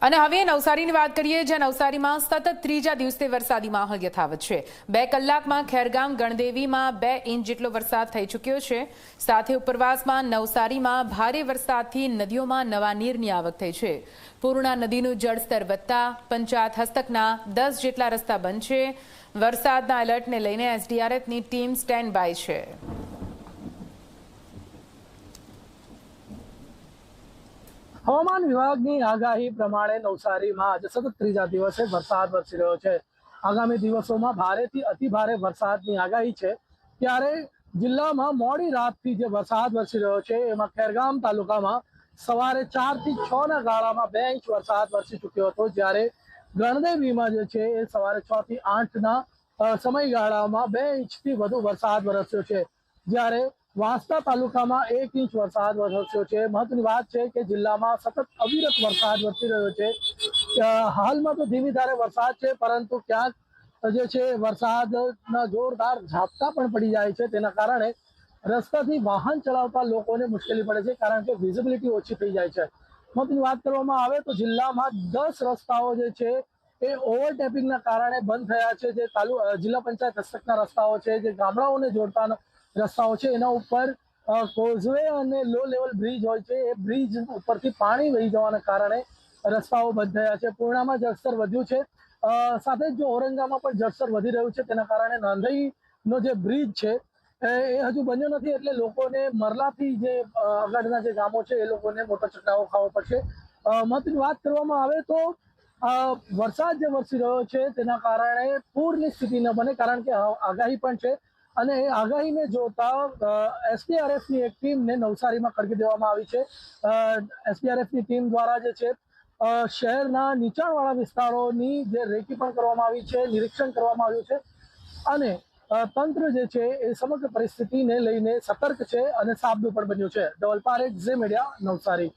અને હવે નવસારીની વાત કરીએ, જ્યાં નવસારીમાં સતત ત્રીજા દિવસે વરસાદી માહોલ યથાવત છે। 2 કલાકમાં ખેરગામ ગણદેવીમાં 2 ઇંચ જેટલો વરસાદ થઈ ચૂક્યો છે। સાથે ઉપરવાસમાં નવસારીમાં ભારે વરસાદથી નદીઓમાં નવા નીરની આવક થઈ છે। પૂર્ણા નદીનું જળસ્તર વધતા પંચાયત હસ્તકના 10 જેટલા રસ્તા બંધ છે। વરસાદના એલર્ટને લઈને એસડીઆરએફની ટીમ સ્ટેન્ડ બાય છે। હવામાન વિભાગની આગાહી પ્રમાણે નવસારીમાં આજે સતત ત્રીજા દિવસે વરસાદ વરસી રહ્યો છે। આગામી દિવસોમાં ભારેથી અતિભારે વરસાદની આગાહી છે। ત્યારે જિલ્લામાં મોડી રાતથી જે વરસાદ વરસી રહ્યો છે એમાં ખેરગામ તાલુકામાં સવારે 4 થી 6 ના ગાળામાં 2 ઇંચ વરસાદ વરસી ચૂક્યો હતો, જ્યારે ગણદેવીમાં જે છે એ સવારે 6 થી 8 ના સમયગાળામાં 2 ઇંચથી વધુ વરસાદ વરસ્યો છે। જ્યારે વાંસદા તાલુકામાં 1 ઇંચ વરસાદ વરસ્યો છે। મહત્વની વાત છે કે જિલ્લામાં સતત અવિરત વરસાદ વરસી રહ્યો છે। હાલમાં તો ધીમી ધારે વરસાદ છે, પરંતુ ક્યાંક જે છે વરસાદના જોરદાર ઝાપટા પણ પડી જાય છે। તેના કારણે રસ્તાથી વાહન ચલાવતા લોકોને મુશ્કેલી પડે છે, કારણ કે વિઝિબિલિટી ઓછી થઈ જાય છે। મહત્વની વાત કરવામાં આવે તો જિલ્લામાં 10 રસ્તાઓ જે છે એ ઓવરટેપિંગના કારણે બંધ થયા છે। જે જિલ્લા પંચાયત હસ્તકના રસ્તાઓ છે, જે ગામડાઓને જોડતા રસ્તાઓ છે, એના ઉપર કોઝવે અને લો લેવલ બ્રિજ હોય છે, એ બ્રિજ ઉપરથી પાણી વહી જવાના કારણે રસ્તાઓ બંધ થયા છે। પૂર્ણામાં જળસ્તર વધ્યું છે, સાથે જ ઔરંગામાં પણ જળસ્તર વધી રહ્યું છે। તેના કારણે નાંદઈનો જે બ્રિજ છે એ હજુ બન્યો નથી, એટલે લોકોને મરલાથી જે આગળના જે ગામો છે એ લોકોને મોટો ચકરાવો ખાવો પડશે। મહત્વની વાત કરવામાં આવે તો વરસાદ જે વરસી રહ્યો છે તેના કારણે પૂરની સ્થિતિ ન બને, કારણ કે આગાહી પણ છે। અને એ આગાહીને જોતા એસડીઆરએફની એક ટીમને નવસારીમાં ખડકી દેવામાં આવી છે। એસડીઆરએફની ટીમ દ્વારા જે છે શહેરના નીચાણવાળા વિસ્તારોની જે રેકી પણ કરવામાં આવી છે, નિરીક્ષણ કરવામાં આવ્યું છે, અને તંત્ર જે છે એ સમગ્ર પરિસ્થિતિને લઈને સતર્ક છે અને સાબદું પણ બન્યું છે। ધવલ પારેખ, ઝી મીડિયા, નવસારી।